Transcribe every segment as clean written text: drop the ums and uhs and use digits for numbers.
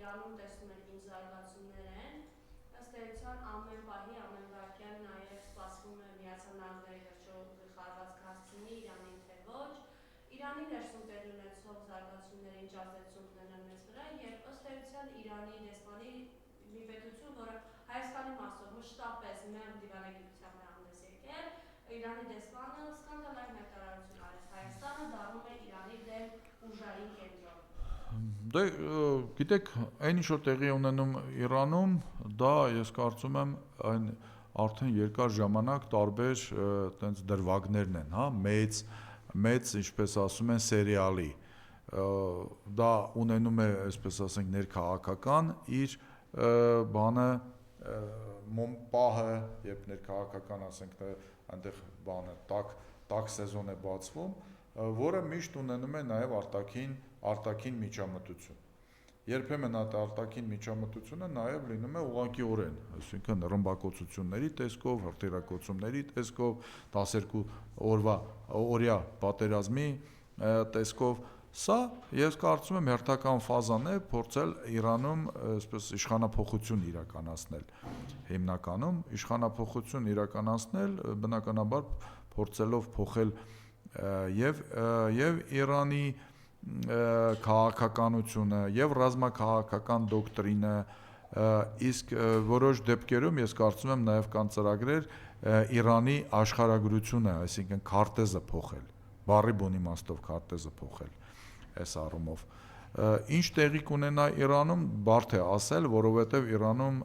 Իրանում տեսնում են ինչ զարգացումներ են, ըստ էության ամեն պահի, ամեն վայրկյան նաև սպասվում է Միացյալ Նահանգների գլխավորված հասցնի Իրանին թե ոչ, Իրանի ներսում տեղի ունեցող զարգացումները ինչ ազդեցություն կունենան մեզ վրա եւ ըստ էության Իրանի դեսպանի մի պետություն, որը Հայաստանի մասով մշտապես մեղմ դիվանագիտությամբ է հանդես եկել, Իրանի դեսպանը սկանդալային հայտարարություն արեց. Հայաստանը դառնում է Իրանի դեմ ուժային կենտրոն։ Դե գիտեք, այն ինչ որ տեղի ունենում Իրանում, դա ես կարծում եմ այն արդեն երկար ժամանակ տարբեր տենց դրվագներն են, հա, մեծ, ինչպես ասում են, սերիալի։ Դա ունենում է, այսպես ասենք, ներքաղաքական իր բանը պահը, երբ ներքաղաքական, ասենք, այնտեղ բանը տաք սեզոն է բացվում, որը միշտ ունենում է նաև արտաքին միջամտություն։ Երբեմն այդ արտաքին միջամտությունը նաև լինում է ուղղակիորեն, այսինքն ռմբակոծությունների տեսքով, հրթիռակոծումների տեսքով, 12 օրյա պատերազմի տեսքով։ Սա ես կարծում եմ հերթական ֆազան է փորձել Իրանում այսպես իշխանափոխություն իրականացնել։ Հիմնականում իշխանափոխություն իրականացնել, բնականաբար փորձելով փոխել եւ Իրանի քաղաքականությունը եւ ռազմաքաղաքական դոկտրինը, իսկ որոշ դեպքերում ես կարծում եմ նաեւ կան ծրագրեր Իրանի աշխարհագրությունը, այսինքն քարտեզը փոխել, բառի բուն իմաստով քարտեզը փոխել այս առումով։ Ինչ տեղի կունենա Իրանում, բարդ է ասել, որովհետեւ Իրանում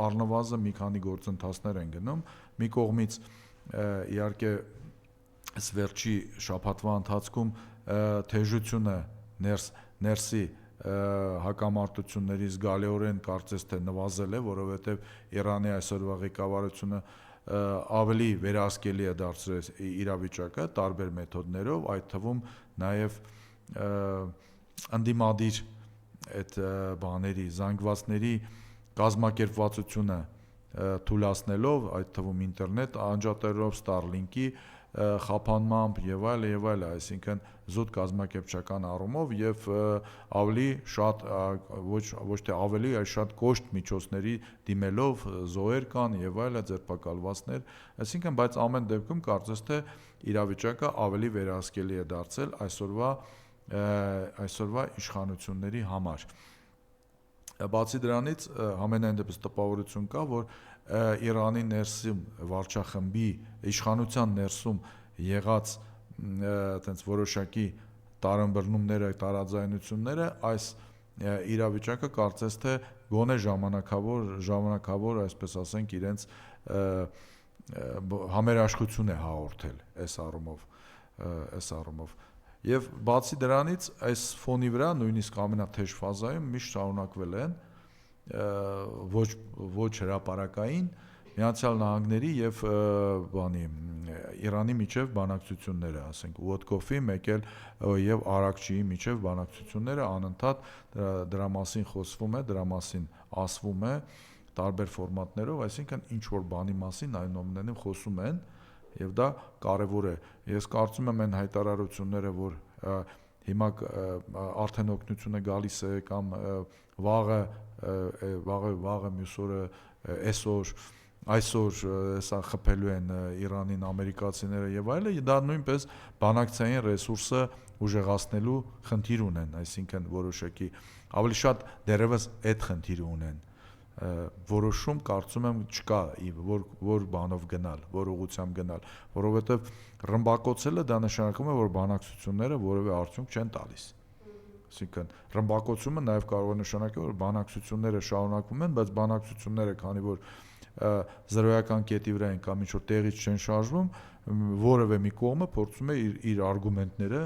առնվազն մի քանի գործընթացներ են գնում, մի կողմից իհարկե վերջի շաբաթվա ընթացքում թեժությունը ներսի հակամարտությունների զգալիորեն կարծես թե նվազել է, որովհետև Իրանի այսօրվա ղեկավարությունը ավելի վերահսկելի է դարձրել իրավիճակը տարբեր մեթոդներով, այդ թվում նաև ընդդիմադիր այդ բաների, զանգվածների կազմակերպվածությունը թույլատնելով, այդ թվում ինտերնետ անջատելով, Starlink-ի խափանմամբ եւ այլ, այսինքն զուտ կազմակերպչական առումով եւ ավելի շատ ոչ թե ավելի, այլ շատ կոշտ միջոցների դիմելով զոհեր կան եւ այլ ձերբակալվածներ, այսինքն բայց ամեն դեպքում կարծես թե իրավիճակը ավելի վերահսկելի է դարձել այսօրվա իշխանությունների համար։ Բացի դրանից համենայն դեպս տպավորություն կա, որ Իրանի ներսում վարչախմբի իշխանության ներսում եղած այտենց որոշակի տարանբռնումները, տարաձայնությունները այս իրավիճակը կարծես թե գոնե ժամանակավոր, այսպես ասենք, իրենց համերաշխություն է հաղորդել այս առումով։ Եվ բացի դրանից այս ֆոնի վրա նույնիսկ ամենաթեժ ֆազայում միշտ շարունակվել են ոչ հրապարակային Միացյալ Նահանգների եւ Իրանի միջև բանակցությունները, ասենք Ուոտկոֆի, մեկ էլ եւ Արաքչիի միջև բանակցությունները անընդհատ դրա մասին խոսվում է, դրա մասին ասվում է տարբեր ֆորմատներով, այսինքն ինչ որ բանի մասին այնուամենայնիվ խոսում են եւ դա կարեւոր է։ Ես կարծում եմ այն հայտարարությունները, որ հիմա արդեն օգնություն է գալիս է կամ վաղը մյուս օրը այսօր սա խփելու են Իրանին ամերիկացիները եւ այլը, դա նույնպես բանակցային ռեսուրսը ուժեղացնելու խնդիր ունեն, այսինքն որոշակի ավելի շատ դերևս այդ խնդիրը ունեն։ Որոշում կարծում եմ չկա որ բանով գնալ, որ ուղղությամբ գնալ, որովհետեւ ռմբակոծելը դա նշանակում է, որ բանակցությունները որևէ արդյունք չեն տալիս։ Այսինքն ռմբակոծումը նաև կարող է նշանակել, որ բանակցությունները շարունակվում են, բայց բանակցությունները, քանի որ զրոյական կետի վրա են կամ ինչ-որ տեղից չեն շարժվում, որևէ մի կողմը փորձում է իր արգումենտները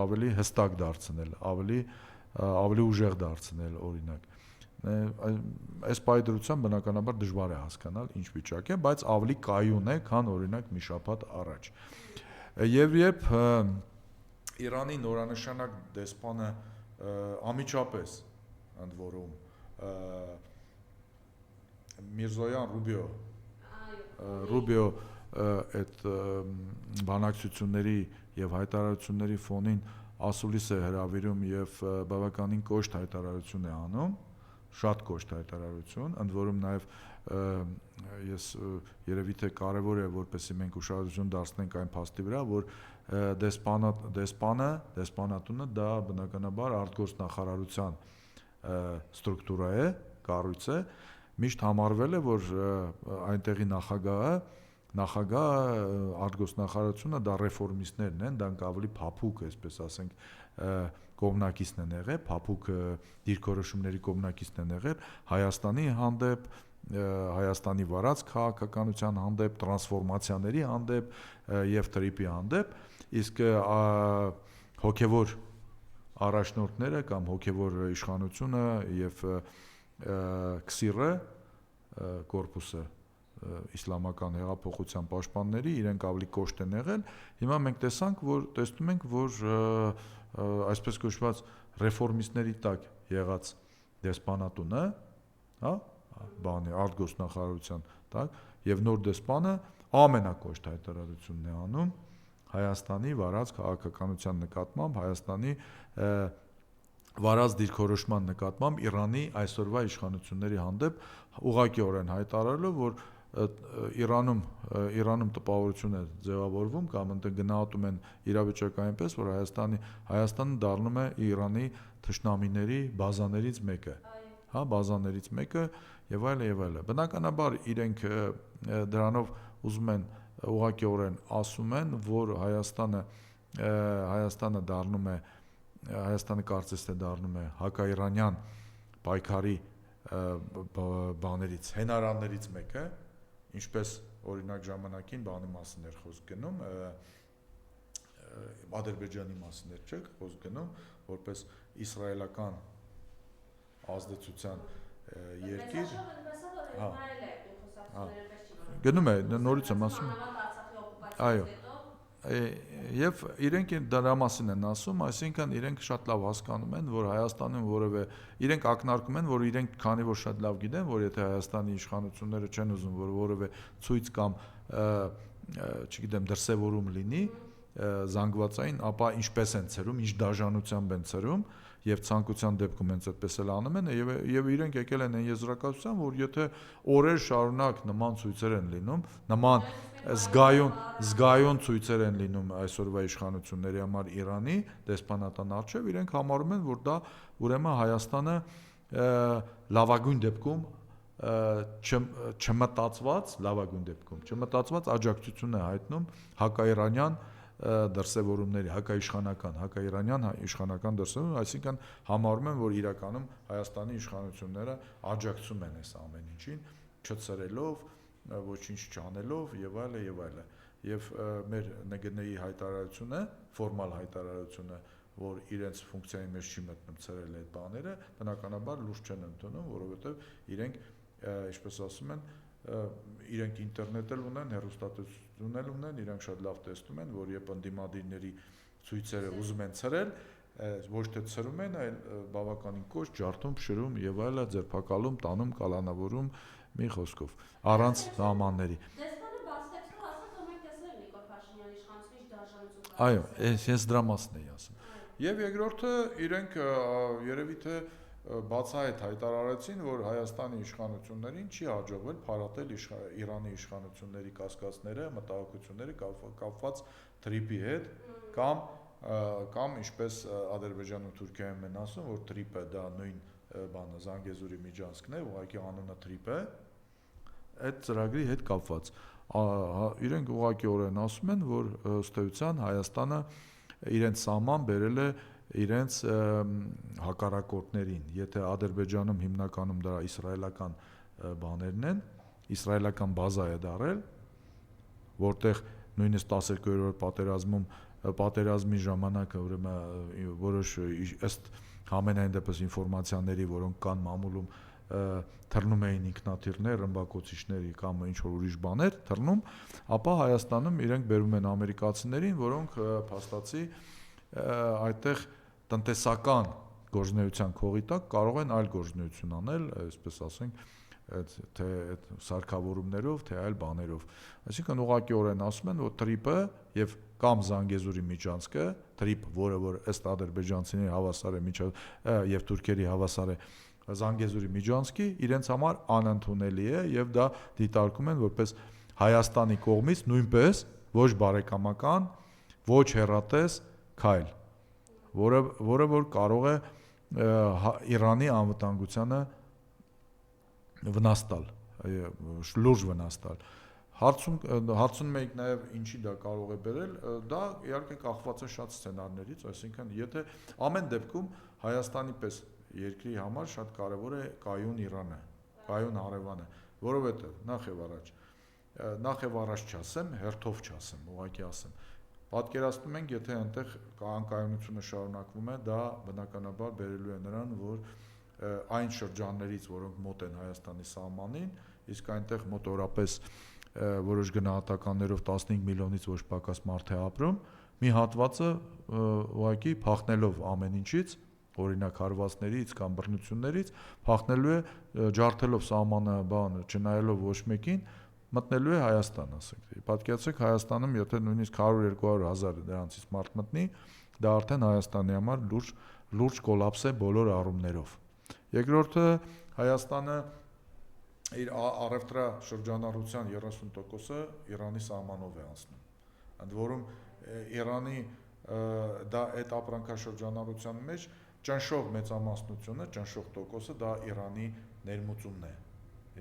ավելի հստակ դարձնել, ավելի ուժեղ դարձնել, օրինակ։ Այս պայծրությամբ բնականաբար դժվար է հասկանալ ինչ վիճակ է, բայց ավելի կայուն է, քան օրինակ մի շաբաթ առաջ։ Եվ երբ Իրանի նորանշանակ դեսպանը անմիջապես ընդ որում Միրզոյան Ռուբիո այդ բանակցությունների եւ հայտարարությունների ֆոնին ասուլիս է հրավիրում եւ բավականին կոշտ հայտարարություն է անում, շատ կոշտ հայտարարություն, ընդ որում նաեւ ես երևի թե կարևոր է որպեսզի մենք ուշադրություն դարձնենք այն փաստի վրա, որ դեսպանատունը դա բնականաբար արտգործնախարարության ստրուկտուրա է, կառույց է, միշտ համարվել է, որ այնտեղի նախագահը արտգործնախարարությունը դա ռեֆորմիստներն են, դրանք ավելի փափուկ, այսպես ասենք, կողմնակիցն են եղել, փափուկ դիրքորոշումների կողմնակիցն են եղել Հայաստանի հանդեպ, Հայաստանի վարած քաղաքականության հանդեպ, տրանսֆորմացիաների հանդեպ եւ տրիպի հանդեպ, իսկ հոգեվոր առաջնորդները կամ հոգեվոր իշխանությունը եւ քսիրը կորպուսը իսլամական հեղափոխության պաշտպանների իրենք ավելի կոշտ են եղել, հիմա մենք տեսնում ենք, որ այսպես կոչված ռեֆորմիստների տակ եղած դեսպանատունը, հա, բանի արտգործնախարարության տակ եւ նոր դեսպանը ամենակոշտ հայտարարությունն է անում Հայաստանի վարած քաղաքականության նկատմամբ, Հայաստանի վարած դիրքորոշման նկատմամբ Իրանի այսօրվա իշխանությունների հանդեպ ուղղակիորեն հայտարարելով, որ Իրանում տպավորություն է ձևավորվում կամ ընդ գնահատում են իրավիճակը այնպես, որ Հայաստանը դառնում է Իրանի թշնամիների բազաներից մեկը, հա, բազաներից մեկը եւ այլն։ Բնականաբար իրենք դրանով ուզում են ուղղակիորեն ասում են, որ Հայաստանը կարծես թե դառնում է հակաիրանյան պայքարի բաներից, հենարաններից մեկը, ինչպես օրինակ ժամանակին բանի մասին էր խոսք գնում, Ադրբեջանի մասին էր խոսք գնում, որպես իսրայելական ազդեցության երկիր, գնում է, նորից եմ ասում, այո, եւ իրենք դրա մասին են ասում, այսինքն իրենք շատ լավ հասկանում են, որ Հայաստանում իրենք ակնարկում են, որ իրենք քանի որ շատ լավ գիտեն, որ եթե Հայաստանի իշխանությունները չեն ուզում, որ որևէ ցույց կամ չգիտեմ դրսևորում լինի զանգվածային, ապա ինչպես են ցրում, ինչ դաժանությամբ են ցրում եւ ցանկության դեպքում հենց այդպես էլ անում են եւ իրենք եկել են այն եզրակացության, որ եթե օրեր շարունակ նման ցույցեր են լինում, նման զգայուն ցույցեր են լինում այսօրվա իշխանությունների համար Իրանի դեսպանատան առջև, իրենք համարում են, որ դա ուրեմն Հայաստանը լավագույն դեպքում չմտածված աջակցություն է հայտնում հակաիրանյան դրսևորումների, հակաիրանյան իշխանական դրսևորում, այսինքն համարում են, որ իրականում Հայաստանի իշխանությունները աջակցում են այս ամեն ինչին, չցրելով, ոչինչ չանելով եւ այլն։ Եվ մեր ՆԳՆ-ի հայտարարությունը, ֆորմալ հայտարարությունը, որ իրենց ֆունկցիայի մեջ չի մտնում ցրել այդ բաները, բնականաբար լուրջ չեն ընդունում, որովհետեւ իրենք, ինչպես ասում են, իրենք ինտերնետ էլ ունեն, հեռուստատեսություն էլ ունեն, իրենք շատ լավ տեսնում են, որ երբ ընդդիմադիրների ցույցերը ուզում են ցրել, ոչ թե ցրում են, այլ բավականին կոշտ ջարդում, փշրում եւ այլն, ձերբակալում, տանում, կալանավորում, մի խոսքով, առանց սահմանների։ Դեսպանը բացտեքստով ասաց, որ մենք տեսել ենք Նիկոլ Փաշինյանի իշխանությունից դաշնություն։ Այո, ես դրա մասն էի ասում։ Եվ երկրորդը իրենք երևի թե բացահայտ հայտարարեցին, որ Հայաստանի իշխանություններին չի հաջողվել փարատել Իրանի իշխանությունների կասկածները, մտահոգությունները կապված տրիպի հետ կամ ինչպես Ադրբեջանն ու Թուրքիայում են ասում, որ տրիպը դա նույն բանը Զանգեզուրի միջանցքն է, ուղղակի անունը տրիպ է, այդ ծրագրի հետ կապված։ Իրենք ուղղակիորեն ասում են, որ ըստ էության Հայաստանը իրենց սահման բերել է իրենց հակառակորդներին, եթե Ադրբեջանում հիմնականում դա իսրայելական բաներն են, իսրայելական բազա է դարել, որտեղ նույնիսկ 12-րդ պատերազմի ժամանակ ուրեմն որոշ ըստ համենայն դեպս ինֆորմացիաների, որոնք կան մամուլում, թռնում էին ինքնաթիռներ, ռմբակոծիչներ կամ ինչ որ ուրիշ բաներ թռնում, ապա Հայաստանում իրենք բերում են ամերիկացիներին, որոնք փաստացի այդտեղ տնտեսական գործունեության քողի տակ կարող են այլ գործունեություն անել, այսպես ասենք, թե սարքավորումներով, թե այլ բաներով։ Այսինքն ուղղակիորեն ասում են, որ տրիպը եւ կամ Զանգեզուրի միջանցքը, թրիփ, որը որ ըստ ադրբեջանցիների հավասար է եւ թուրքերի հավասար է Զանգեզուրի միջանցքի, իրենց համար անընդունելի է եւ դա դիտարկում են որպես Հայաստանի կողմից նույնպես ոչ բարեկամական, ոչ հեռատես քայլ, որը որ կարող է Իրանի անվտանգությանը վնաս տալ, լուրջ վնաս տալ։ Հարցնում եք նաև ինչի դա կարող է բերել, դա իհարկե կախված է շատ սցենարներից, այսինքն եթե ամեն դեպքում Հայաստանի պես երկրի համար շատ կարևոր է կայուն Իրանը, կայուն հարևանը, որովհետև նախ եւ առաջ չասեմ, հերթով չասեմ, ուղղակի ասեմ։ Պատկերացնում ենք, եթե այնտեղ անկայունությունը շարունակվում է, դա բնականաբար բերելու է նրան, որ այն շրջաններից, որոնք մոտ են Հայաստանի սահմանին, իսկ այնտեղ մոտորապես որոշ գնահատականներով 15 միլիոնից ոչ պակաս մարդ է ապրում, մի հատվածը ուղղակի փախնելով ամեն ինչից, օրինակ հարվածներից կամ բռնություններից, փախնելու է ջարդելով սահմանը, չնայելով ոչ մեկին, մտնելու է Հայաստան, ասենք։ Պատկերացրեք Հայաստանում, եթե նույնիսկ 100-200 հազար դրանցից մարդ մտնի, դա արդեն Հայաստանի համար լուրջ կոլապս է բոլոր առումներով։ Երկրորդը, Հայաստանը իր առևտրաշրջանառության 30%-ը Իրանի սահմանով է անցնում։ Ընդ որում Իրանի դա այդ ապրանքաշրջանառության մեջ ճնշող մեծամասնությունը, ճնշող տոկոսը դա Իրանի ներմուծումն է։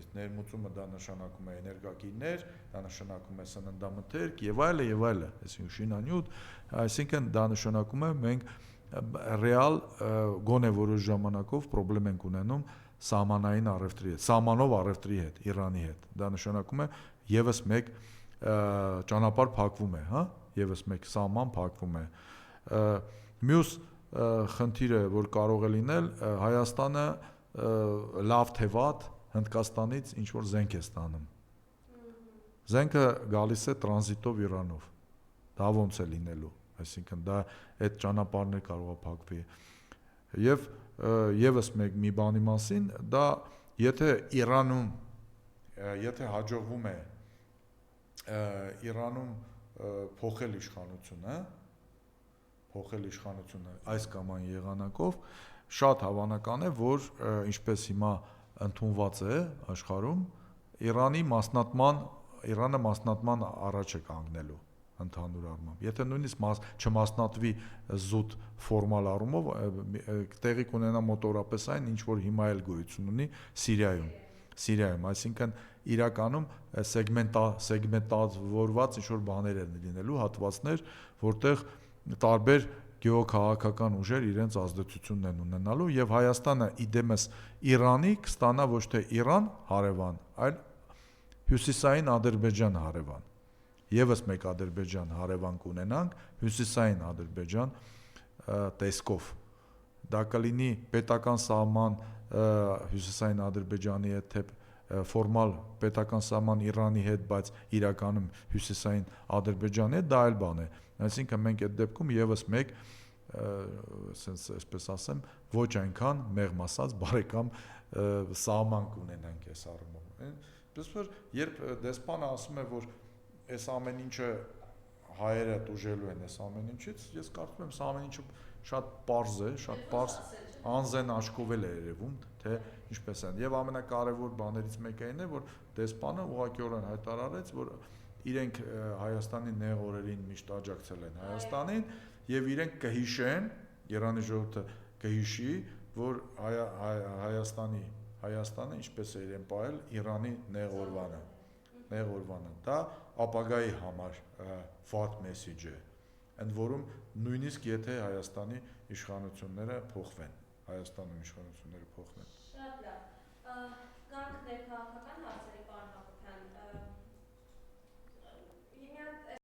Իսկ ներմուծումը դա նշանակում է էներգակիրներ, դա նշանակում է սննդամթերք եւ այլը, այսինքն շինանյութ, այսինքն դա նշանակում է մենք ռեալ գոնե որոշ ժամանակով խնդրեմ ենք ունենում սահմանային առևտրի հետ, սահմանով առևտրի հետ, Իրանի հետ։ Դա նշանակում է եւս մեկ ճանապարհ փակվում է, հա, եւս մեկ սահման փակվում է։ Մյուս խնդիրը, որ կարող է լինել, Հայաստանը լավ թե վատ Հնդկաստանից ինչ որ զենք է ստանում։ Զենքը գալիս է տրանզիտով Իրանով։ Դա ոնց է լինելու, այսինքն դա այդ ճանապարհներ կարող է փակվի։ Եվ եւս մի բանի մասին, դա եթե Իրանում հաջողվում է Իրանում փոխել իշխանությունը այս կամ այն եղանակով, շատ հավանական է, որ ինչպես հիմա ընդունված է աշխարհում, Իրանը մասնատման առաջ է կանգնելու ընդհանուր առմամբ։ Եթե նույնիսկ չմասնատվի զուտ ֆորմալ առումով, տեղի կունենա մոտորապես այն, ինչ որ հիմա էլ գոյություն ունի Սիրիայում, այսինքն իրականում սեգմենտավորված ինչ որ բաներ են լինելու, հատվածներ, որտեղ տարբեր գեոքաղաքական ուժեր իրենց ազդեցությունն են ունենալու եւ Հայաստանը իդեմս Իրանի կստանա ոչ թե Իրան հարևան, այլ հյուսիսային Ադրբեջան հարևան։ Եվս մեկ Ադրբեջան հարևան կունենանք, հյուսիսային Ադրբեջան տեսքով։ Դա կլինի պետական սահման հյուսիսային Ադրբեջանի հետ, թե ֆորմալ պետական սահման Իրանի հետ, բայց իրականում հյուսիսային Ադրբեջանի հետ, դա այլ բան է։ Այսինքն մենք այդ դեպքում եւս մեկ այսպես ասեմ, ոչ այնքան մեղմ ասած բարեկամ սահման կունենանք այս առումով։ Այսպես որ երբ դեսպանը ասում է, որ այս ամեն ինչը հայերը տուժելու են այս ամեն ինչից, ես կարծում եմ, սա ամեն ինչը շատ պարզ է, շատ պարզ անզեն աչքով էլ է երևում, թե ինչպես են։ Եվ ամենակարևոր բաներից մեկը այն է, որ դեսպանը ուղղակիորեն հայտարարեց, որ իրենք Հայաստանի նեղ օրերին միշտ աջակցել են Հայաստանին եւ իրենք կհիշեն, Իրանի ժողովուրդը կհիշի, որ Հայաստանը ինչպես է իրեն պահել Իրանի նեղ օրվանը։ Դա ապագայի համար վատ մեսեջ է, ընդ որում նույնիսկ եթե Հայաստանի իշխանությունները փոխվեն, Հայաստանում իշխանությունները փոխվեն։